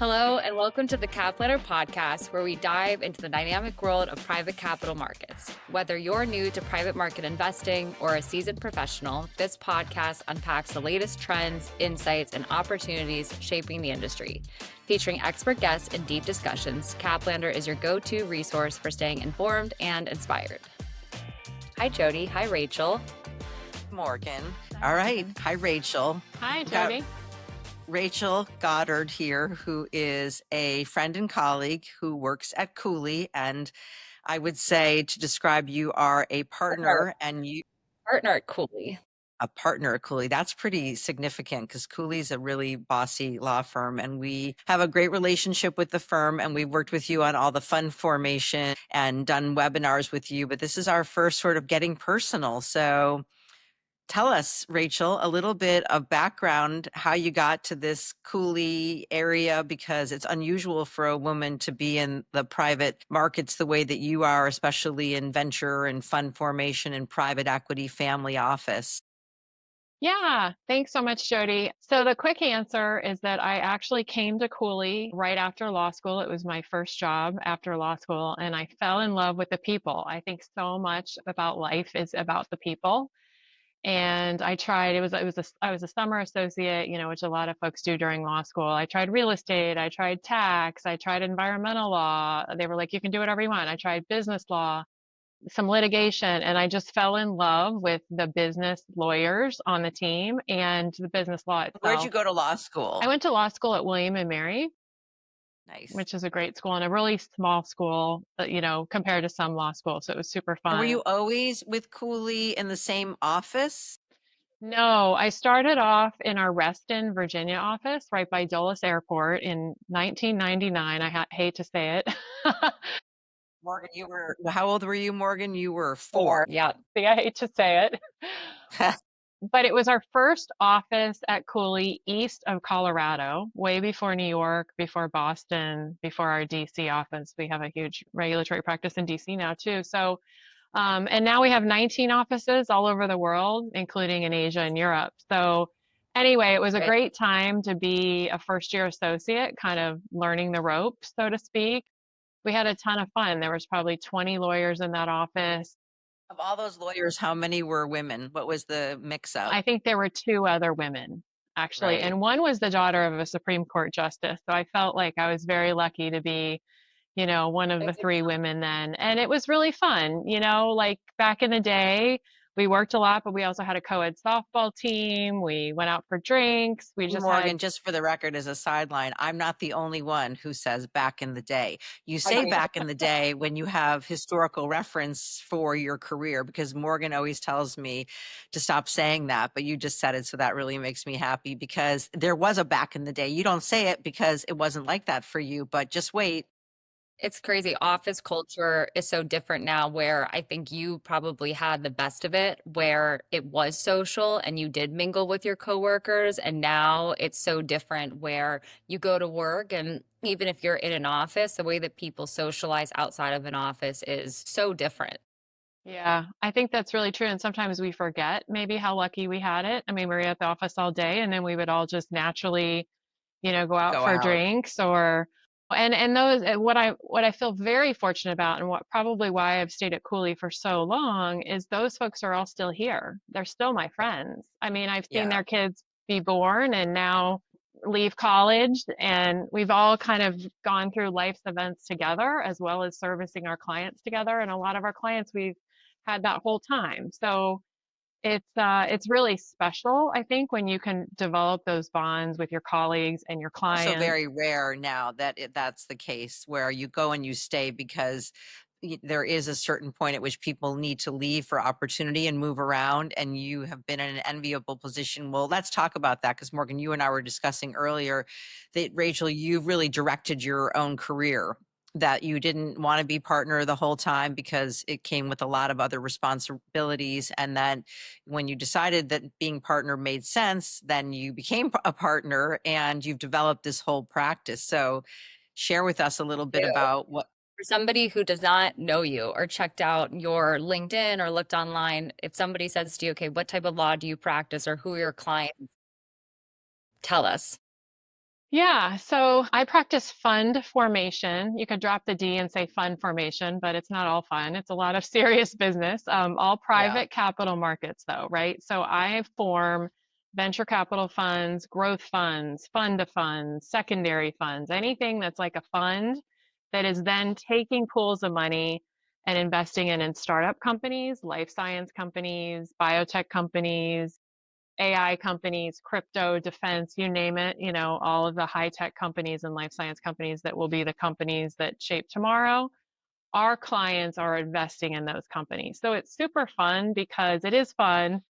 Hello, and welcome to the CapLander Podcast, where we dive into the dynamic world of private capital markets. Whether you're new to private market investing or a seasoned professional, this podcast unpacks the latest trends, insights, and opportunities shaping the industry. Featuring expert guests and deep discussions, CapLander is your go-to resource for staying informed and inspired. Hi, Jody. Hi, Rachel. Morgan. All right. Hi, Rachel. Hi, Jody. Rachel Goddard here, who is a friend and colleague who works at Cooley. And I would say, to describe, you are a partner and you Partner at Cooley. a partner at Cooley. That's pretty significant because Cooley's a really bossy law firm, and we have a great relationship with the firm, and we've worked with you on all the fund formation and done webinars with you. But this is our first sort of getting personal. So tell us, Rachel, a little bit of background, how you got to this Cooley area, because it's unusual for a woman to be in the private markets the way that you are, especially in venture and fund formation and private equity family office. Yeah, thanks so much, Jody. So the quick answer is that I actually came to Cooley right after law school. It was my first job after law school, and I fell in love with the people. I think so much about life is about the people. And I tried, I was a summer associate, which a lot of folks do during law school. I tried real estate, I tried tax, I tried environmental law. They were like, you can do whatever you want. I tried business law, some litigation, and I just fell in love with the business lawyers on the team and the business law itself. Where'd you go to law school? I went to law school at William and Mary. Nice. Which is a great school and a really small school, compared to some law schools. So it was super fun. And were you always with Cooley in the same office? No, I started off in our Reston, Virginia office right by Dulles Airport in 1999. I hate to say it. Morgan, how old were you, Morgan? You were 4. Yeah. See, I hate to say it. But it was our first office at Cooley east of Colorado, way before New York, before Boston, before our DC office. We have a huge regulatory practice in DC now too. So, and now we have 19 offices all over the world, including in Asia and Europe. So anyway, it was a great time to be a first year associate, kind of learning the ropes, so to speak. We had a ton of fun. There was probably 20 lawyers in that office. Of all those lawyers, how many were women? What was the mix of? I think there were 2 other women, actually. Right. And one was the daughter of a Supreme Court justice. So I felt like I was very lucky to be, one of the 3 women then. And it was really fun. Like back in the day, we worked a lot, but we also had a co-ed softball team. We went out for drinks. Morgan, just for the record, as a sideline, I'm not the only one who says back in the day. You say back in the day when you have historical reference for your career, because Morgan always tells me to stop saying that, but you just said it, so that really makes me happy because there was a back in the day. You don't say it because it wasn't like that for you, but just wait. It's crazy. Office culture is so different now, where I think you probably had the best of it, where it was social and you did mingle with your coworkers. And now it's so different where you go to work, and even if you're in an office, the way that people socialize outside of an office is so different. Yeah, I think that's really true. And sometimes we forget maybe how lucky we had it. I mean, we were at the office all day, and then we would all just naturally, go out for drinks and those, what I feel very fortunate about, and what probably why I've stayed at Cooley for so long, is those folks are all still here. They're still my friends. I mean, I've seen their kids be born and now leave college, and we've all kind of gone through life's events together, as well as servicing our clients together. And a lot of our clients we've had that whole time. So it's really special, I think, when you can develop those bonds with your colleagues and your clients. Also very rare now that that's the case, where you go and you stay, because there is a certain point at which people need to leave for opportunity and move around, and you have been in an enviable position. Well, let's talk about that, because Morgan, you and I were discussing earlier that, Rachel, you've really directed your own career, that you didn't want to be partner the whole time because it came with a lot of other responsibilities. And then when you decided that being partner made sense, then you became a partner and you've developed this whole practice. So share with us a little bit about what. For somebody who does not know you or checked out your LinkedIn or looked online, if somebody says to you, okay, what type of law do you practice or who are your clients? Tell us. Yeah, so I practice fund formation. You could drop the D and say fund formation, but it's not all fun. It's a lot of serious business. All Yeah. private capital markets, though, right? So I form venture capital funds, growth funds, fund of funds, secondary funds, anything that's like a fund that is then taking pools of money and investing in startup companies, life science companies, biotech companies, AI companies, crypto, defense, you name it, all of the high tech companies and life science companies that will be the companies that shape tomorrow. Our clients are investing in those companies. So it's super fun because it is fun.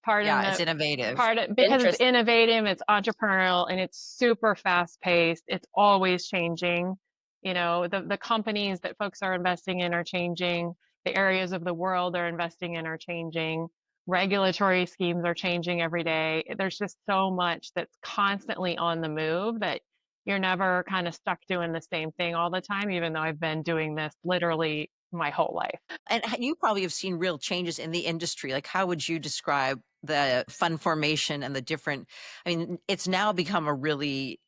Yeah, it's innovative. Because it's innovative, it's entrepreneurial, and it's super fast paced. It's always changing. The companies that folks are investing in are changing. The areas of the world they're investing in are changing. Regulatory schemes are changing every day. There's just so much that's constantly on the move that you're never kind of stuck doing the same thing all the time, even though I've been doing this literally my whole life. And you probably have seen real changes in the industry. Like, how would you describe the fund formation and the different? I mean, it's now become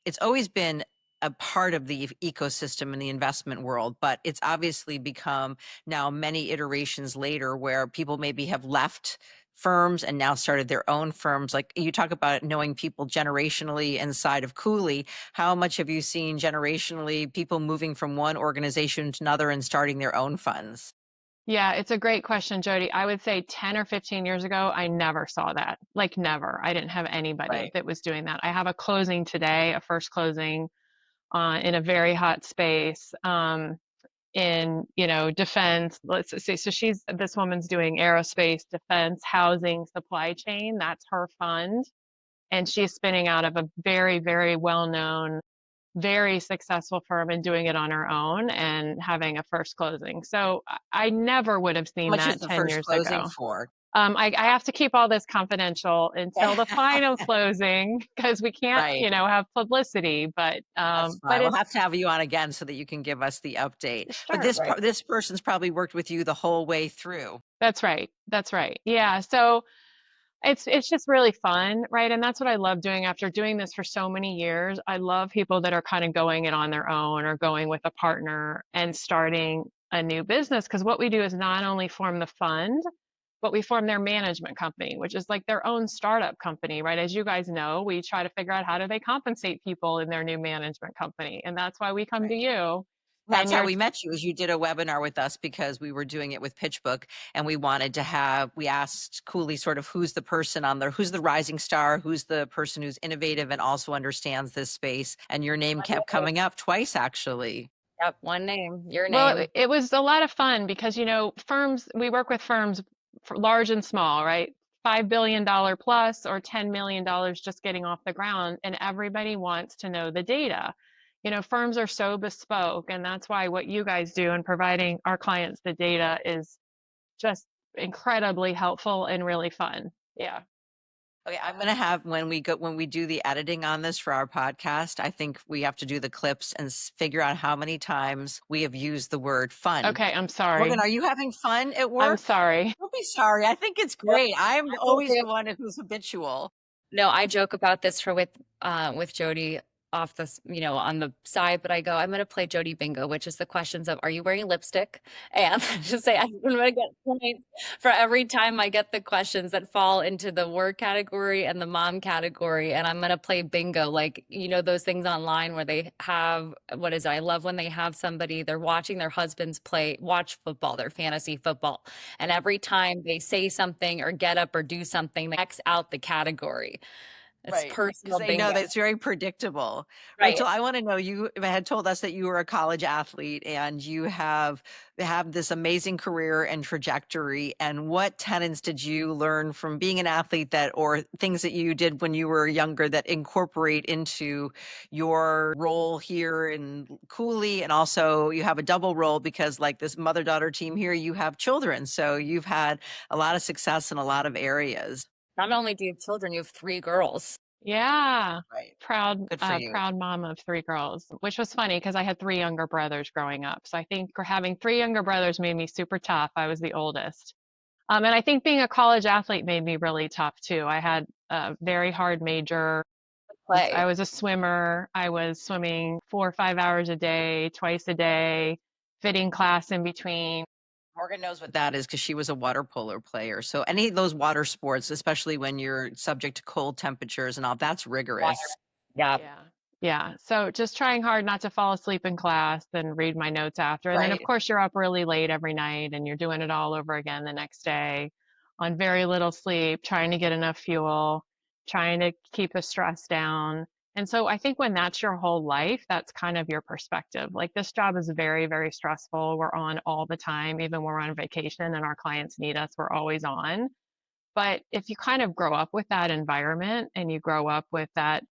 it's always been a part of the ecosystem in the investment world, but it's obviously become now many iterations later where people maybe have left firms and now started their own firms. Like you talk about knowing people generationally inside of Cooley. How much have you seen generationally people moving from one organization to another and starting their own funds? Yeah, it's a great question, Jody. I would say 10 or 15 years ago, I never saw that. Like never. I didn't have anybody Right. that was doing that. I have a closing today, a first closing in a very hot space in, defense. Let's see. So this woman's doing aerospace, defense, housing, supply chain. That's her fund. And she's spinning out of a very, very well-known, very successful firm and doing it on her own and having a first closing. So I never would have How seen much is that the 10 first years closing ago. for? I have to keep all this confidential until the final closing because we can't, Right. have publicity. But That's but fine. We'll it's have to have you on again so that you can give us the update. But sure, right. this person's probably worked with you the whole way through. That's right. That's right. Yeah. So it's just really fun, right? And that's what I love doing after doing this for so many years. I love people that are kind of going it on their own or going with a partner and starting a new business because what we do is not only form the fund, but we form their management company, which is like their own startup company, right? As you guys know, we try to figure out how do they compensate people in their new management company. And that's why we come to Right. you. That's And how you're we met you, is you did a webinar with us because we were doing it with PitchBook and we asked Cooley sort of who's the rising star, who's the person who's innovative and also understands this space. And your name kept coming up twice, actually. Yep, one name, your Well, name. it was a lot of fun because, we work with firms large and small, right? $5 billion plus or $10 million just getting off the ground, and everybody wants to know the data. Firms are so bespoke, and that's why what you guys do in providing our clients the data is just incredibly helpful and really fun. Yeah. Okay, I'm gonna have when we do the editing on this for our podcast, I think we have to do the clips and figure out how many times we have used the word fun. Okay, I'm sorry. Morgan, are you having fun at work? I'm sorry. Don't be sorry. I think it's No, great. I'm I will always do. the one who's habitual. No, I joke about this with Jody off this, on the side, but I go, I'm gonna play Jody Bingo, which is the questions of, are you wearing lipstick? And just say I'm gonna get points for every time I get the questions that fall into the work category and the mom category. And I'm gonna play bingo, like, those things online where they have, what is it? I love when they have somebody, they're watching their husbands watch football, their fantasy football. And every time they say something or get up or do something, they X out the category. It's Right. Because personal they know bingo. that it's very predictable. Right. Rachel, I want to know, you had told us that you were a college athlete and you have this amazing career and trajectory. And what tenets did you learn from being an athlete or things that you did when you were younger that incorporate into your role here in Cooley? And also you have a double role because like this mother-daughter team here, you have children. So you've had a lot of success in a lot of areas. Not only do you have children, you have 3 girls. Yeah. Right. Proud, Good for you. proud mom of 3 girls, which was funny because I had 3 younger brothers growing up. So I think having 3 younger brothers made me super tough. I was the oldest. And I think being a college athlete made me really tough too. I had a very hard major, play. I was a swimmer. I was swimming 4 or 5 hours a day, twice a day, fitting class in between. Morgan knows what that is because she was a water polo player. So any of those water sports, especially when you're subject to cold temperatures and all, that's rigorous. Yeah. Yeah. Yeah. So just trying hard not to fall asleep in class and read my notes after. And then, of Right. course, you're up really late every night and you're doing it all over again the next day on very little sleep, trying to get enough fuel, trying to keep the stress down. And so I think when that's your whole life, that's kind of your perspective. Like this job is very, very stressful. We're on all the time, even when we're on vacation and our clients need us, we're always on. But if you kind of grow up with that environment and you grow up with that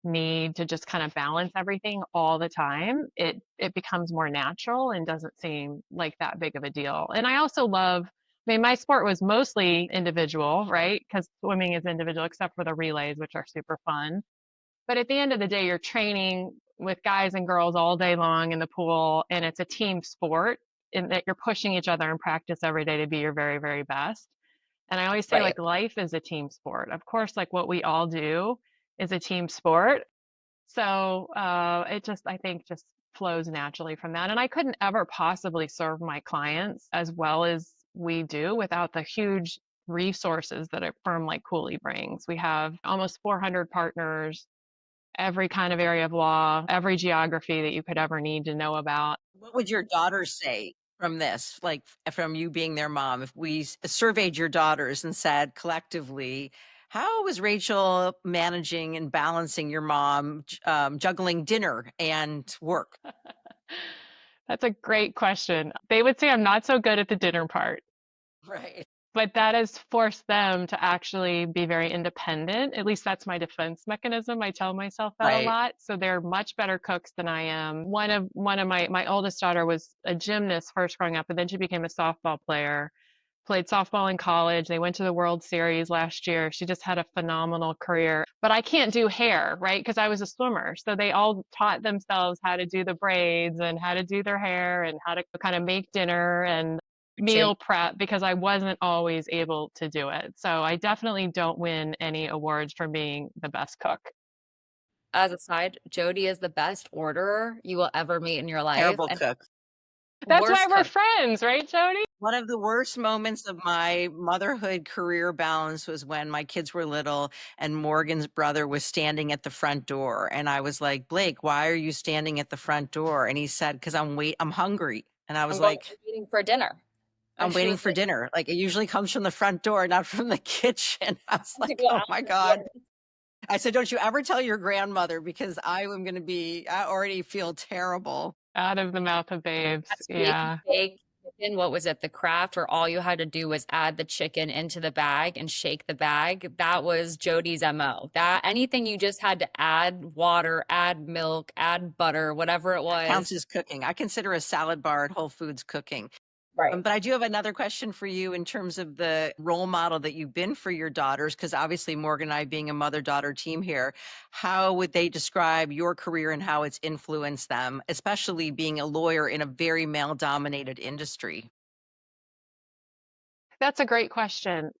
need to just kind of balance everything all the time, it becomes more natural and doesn't seem like that big of a deal. And I also love, I mean, my sport was mostly individual, right? Because swimming is individual, except for the relays, which are super fun. But at the end of the day, you're training with guys and girls all day long in the pool, and it's a team sport in that you're pushing each other in practice every day to be your very, very best. And I always say, Right. like, life is a team sport. Of course, like what we all do is a team sport. So it just, I think, just flows naturally from that. And I couldn't ever possibly serve my clients as well as we do without the huge resources that a firm like Cooley brings. We have almost 400 partners, every kind of area of law, every geography that you could ever need to know about. What would your daughters say from this? Like from you being their mom, if we surveyed your daughters and said collectively, how was Rachel managing and balancing your mom, juggling dinner and work? That's a great question. They would say I'm not so good at the dinner part. Right. But that has forced them to actually be very independent. At least that's my defense mechanism. I tell myself that a Right. lot. So they're much better cooks than I am. One of my oldest daughter was a gymnast first growing up, and then she became a softball player. Played softball in college. They went to the World Series last year. She just had a phenomenal career. But I can't do hair, right? Because I was a swimmer. So they all taught themselves how to do the braids and how to do their hair and how to kind of make dinner and meal Jake, prep because I wasn't always able to do it. So I definitely don't win any awards for being the best cook. as a side, Jody is the best orderer you will ever meet in your life. Terrible And cook. That's why Worst we're cook. friends, right, Jody? One of the worst moments of my motherhood career balance was when my kids were little and Morgan's brother was standing at the front door. And I was like, Blake, why are you standing at the front door? And he said, because I'm hungry. And I was I'm like, waiting for dinner. I'm And she waiting was for dinner. Like it usually comes from the front door, not from the kitchen. I was like, like, "Go oh out my the God. door." I said, don't you ever tell your grandmother because I already feel terrible. Out of the mouth of babes. That's Yeah. bake chicken. What was it? The craft where all you had to do was add the chicken into the bag and shake the bag. That was Jody's MO. That anything you just had to add water, add milk, add butter, whatever it That was. counts as cooking. I consider a salad bar at Whole Foods cooking. Right. But I do have another question for you in terms of the role model that you've been for your daughters, because obviously Morgan and I being a mother-daughter team here, how would they describe your career and how it's influenced them, especially being a lawyer in a very male-dominated industry? That's a great question.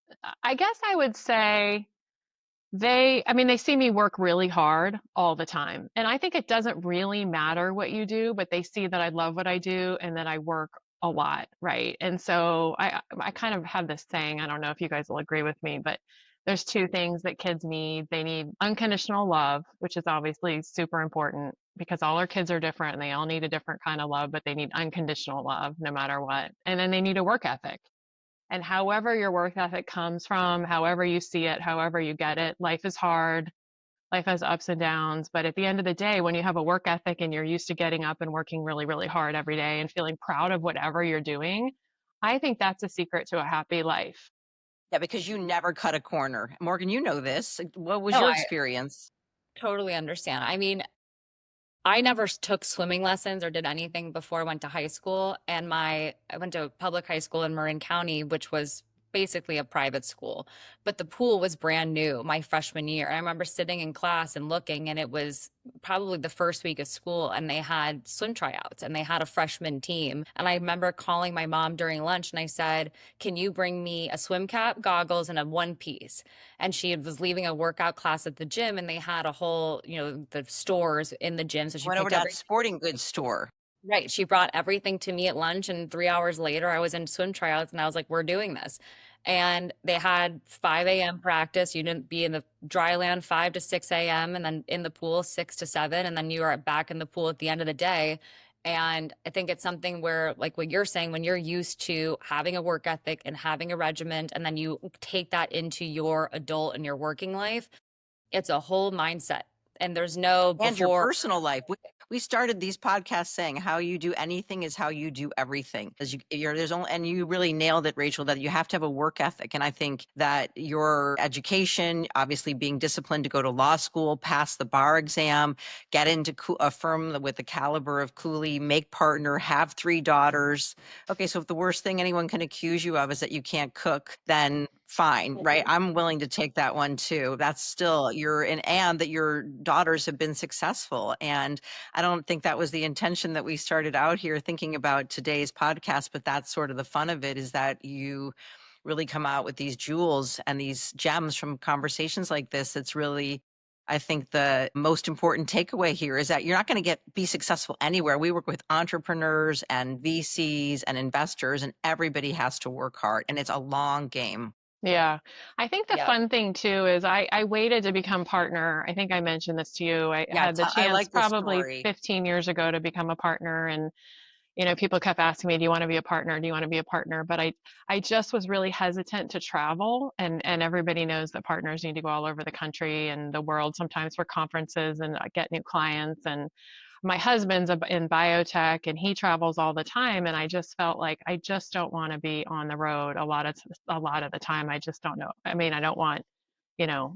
I guess I would say they see me work really hard all the time. And I think it doesn't really matter what you do, but they see that I love what I do and that I work a lot, right? And so I kind of have this saying, I don't know if you guys will agree with me, but there's two things that kids need. They need unconditional love, which is obviously super important because all our kids are different and they all need a different kind of love, but they need unconditional love no matter what. And then they need a work ethic. And however your work ethic comes from, however you see it, however you get it, life is hard. Life has ups and downs. But at the end of the day, when you have a work ethic and you're used to getting up and working really, really hard every day and feeling proud of whatever you're doing, I think that's a secret to a happy life. Yeah, because you never cut a corner. Morgan, you know this. What was No, your I experience? totally understand. I mean, I never took swimming lessons or did anything before I went to high school. And I went to public high school in Marin County, which was basically a private school, but the pool was brand new my freshman year. I remember sitting in class and looking, and it was probably the first week of school, and they had swim tryouts and they had a freshman team. And I remember calling my mom during lunch and I said, can you bring me a swim cap, goggles, and a one piece? And she was leaving a workout class at the gym, and they had a whole, the stores in the gym. So she Went over picked to that every sporting goods store. Right. She brought everything to me at lunch, and 3 hours later, I was in swim tryouts, and I was like, we're doing this. And they had 5 a.m. practice. You didn't be in the dry land 5 to 6 a.m., and then in the pool 6 to 7. And then you are back in the pool at the end of the day. And I think it's something where, like what you're saying, when you're used to having a work ethic and having a regiment, and then you take that into your adult and your working life, it's a whole mindset. And there's no And your before. personal life. We started these podcasts saying how you do anything is how you do everything. Because and you really nailed it, Rachel, that you have to have a work ethic. And I think that your education, obviously being disciplined to go to law school, pass the bar exam, get into a firm with the caliber of Cooley, make partner, have 3 daughters. Okay, so if the worst thing anyone can accuse you of is that you can't cook, then fine, right? I'm willing to take that one too. That's still and that your daughters have been successful. And I don't think that was the intention that we started out here thinking about today's podcast, but that's sort of the fun of it, is that you really come out with these jewels and these gems from conversations like this. It's really, I think, the most important takeaway here is that you're not going to be successful anywhere. We work with entrepreneurs and VCs and investors, and everybody has to work hard, and it's a long game. Yeah. I think the Yeah. fun thing too is I waited to become partner. I think I mentioned this to you. I had the I chance like this probably story. 15 years ago to become a partner. And, people kept asking me, do you want to be a partner? Do you want to be a partner? But I just was really hesitant to travel. And everybody knows that partners need to go all over the country and the world sometimes for conferences and get new clients. And my husband's in biotech and he travels all the time. And I just felt like I just don't want to be on the road a lot of the time. I just don't know. I mean, I don't want,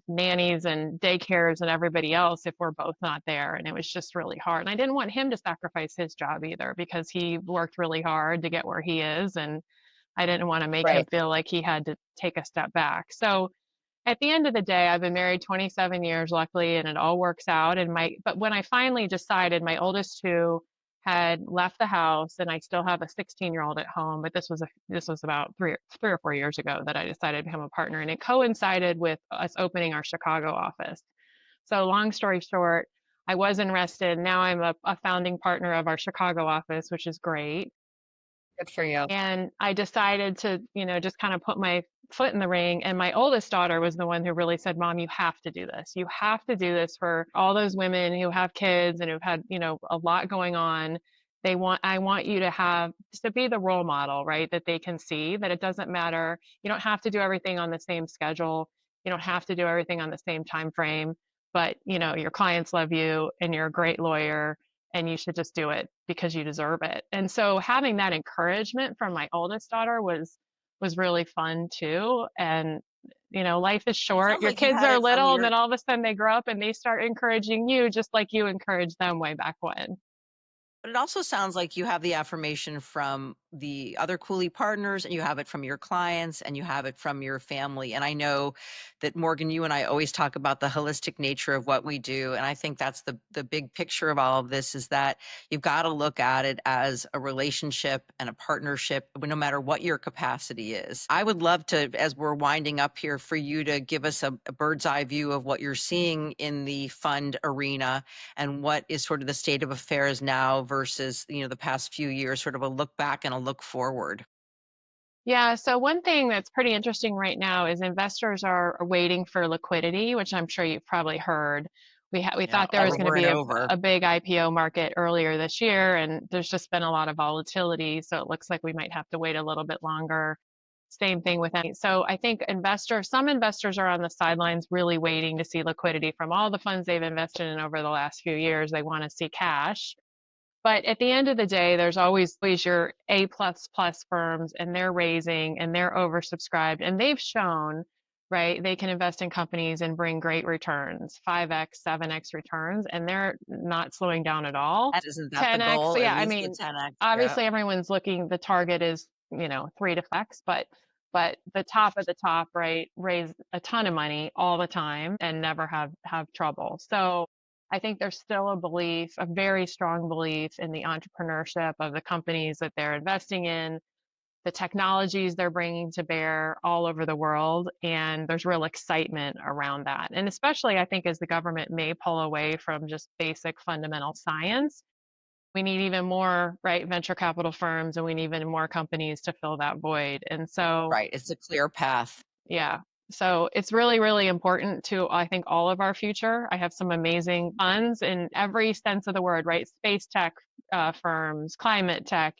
nannies and daycares and everybody else if we're both not there. And it was just really hard. And I didn't want him to sacrifice his job either, because he worked really hard to get where he is. And I didn't want to make him Right. feel like he had to take a step back. So at the end of the day, I've been married 27 years, luckily, and it all works out. But when I finally decided, my oldest 2 had left the house, and I still have a 16-year-old at home. But this was about 3 or 4 years ago that I decided to become a partner, and it coincided with us opening our Chicago office. So long story short, I was invested. Now I'm a founding partner of our Chicago office, which is great. Good for you. And I decided to, just kind of put my foot in the ring. And my oldest daughter was the one who really said, Mom, you have to do this. You have to do this for all those women who have kids and who've had, a lot going on. I want you to be the role model, right? That they can see that it doesn't matter. You don't have to do everything on the same schedule. You don't have to do everything on the same time frame, but your clients love you and you're a great lawyer, and you should just do it because you deserve it. And so having that encouragement from my oldest daughter was really fun too. And life is short. Your kids are little, and then all of a sudden they grow up and they start encouraging you just like you encouraged them way back when. But it also sounds like you have the affirmation from the other Cooley partners, and you have it from your clients, and you have it from your family. And I know that, Morgan, you and I always talk about the holistic nature of what we do. And I think that's the big picture of all of this, is that you've got to look at it as a relationship and a partnership, no matter what your capacity is. I would love to, as we're winding up here, for you to give us a bird's eye view of what you're seeing in the fund arena and what is sort of the state of affairs now versus, the past few years, sort of a look back and a look forward. Yeah, so one thing that's pretty interesting right now is investors are waiting for liquidity, which I'm sure you've probably heard. We thought there was going to be a big IPO market earlier this year, and there's just been a lot of volatility, so it looks like we might have to wait a little bit longer. Same thing with any. So I think some investors are on the sidelines really waiting to see liquidity from all the funds they've invested in over the last few years. They want to see cash. But at the end of the day, there's always your A++ firms, and they're raising and they're oversubscribed, and they've shown, right, they can invest in companies and bring great returns, 5x, 7x returns, and they're not slowing down at all. Isn't that 10x, the goal? Yeah, I mean, 10x, obviously everyone's looking, the target is, 3 to 5x, but but the top of the top, right, raise a ton of money all the time and never have trouble. So I think there's still a very strong belief in the entrepreneurship of the companies that they're investing in, the technologies they're bringing to bear all over the world. And there's real excitement around that. And especially, I think, as the government may pull away from just basic fundamental science, we need even more, right, venture capital firms, and we need even more companies to fill that void. And so, right, it's a clear path. yeah. So it's really, really important to, I think, all of our future. I have some amazing funds in every sense of the word, right? Space tech firms, climate tech,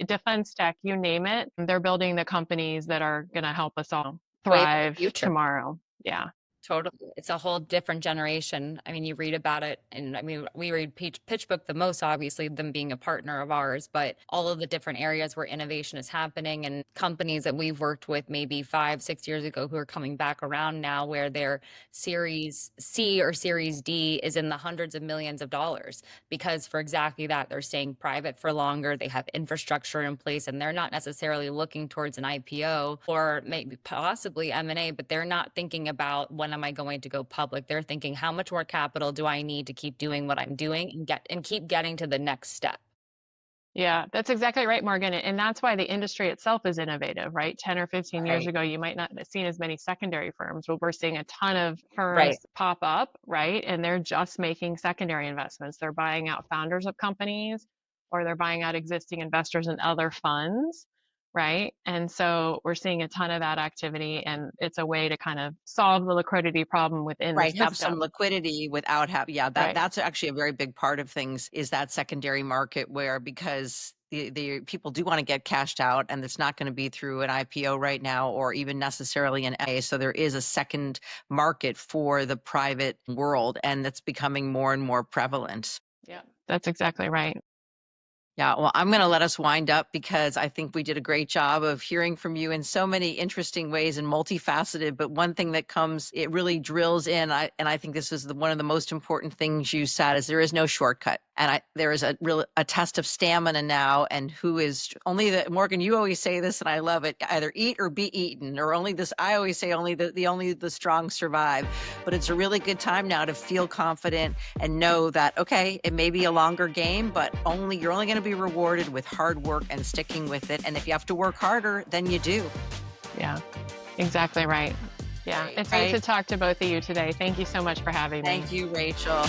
defense tech, you name it. They're building the companies that are going to help us all Wave of the thrive future. tomorrow. Yeah. Totally. It's a whole different generation. I mean, you read about it, and I mean, we read PitchBook the most, obviously, them being a partner of ours, but all of the different areas where innovation is happening and companies that we've worked with maybe 5-6 years ago who are coming back around now, where their Series C or Series D is in the hundreds of millions of dollars, because for exactly that, they're staying private for longer. They have infrastructure in place, and they're not necessarily looking towards an IPO or maybe possibly M&A, but they're not thinking about when am I going to go public. They're thinking, how much more capital do I need to keep doing what I'm doing and keep getting to the next step? Yeah, that's exactly right, Morgan. And that's why the industry itself is innovative, right? 10 or 15 years ago, you might not have seen as many secondary firms, but we're seeing a ton of firms pop up, right? And they're just making secondary investments. They're buying out founders of companies, or they're buying out existing investors in other funds, right? And so we're seeing a ton of that activity, and it's a way to kind of solve the liquidity problem within the system. Have some liquidity without that's actually a very big part of things, is that secondary market, where because the people do want to get cashed out, and it's not going to be through an IPO right now or even necessarily an A. So there is a second market for the private world, and that's becoming more and more prevalent. Yeah, that's exactly right. Yeah, well, I'm going to let us wind up, because I think we did a great job of hearing from you in so many interesting ways and multifaceted. But one thing that it really drills in, and I think this is one of the most important things you said, is there is no shortcut. And there is a test of stamina now, and Morgan, you always say this, and I love it, either eat or be eaten, or I always say only the strong survive. But it's a really good time now to feel confident and know that, okay, it may be a longer game, but you're only going to be rewarded with hard work and sticking with it. And if you have to work harder, then you do. Yeah, exactly right. Yeah, it's great to talk to both of you today. Thank you so much for having me. Thank you, Rachel.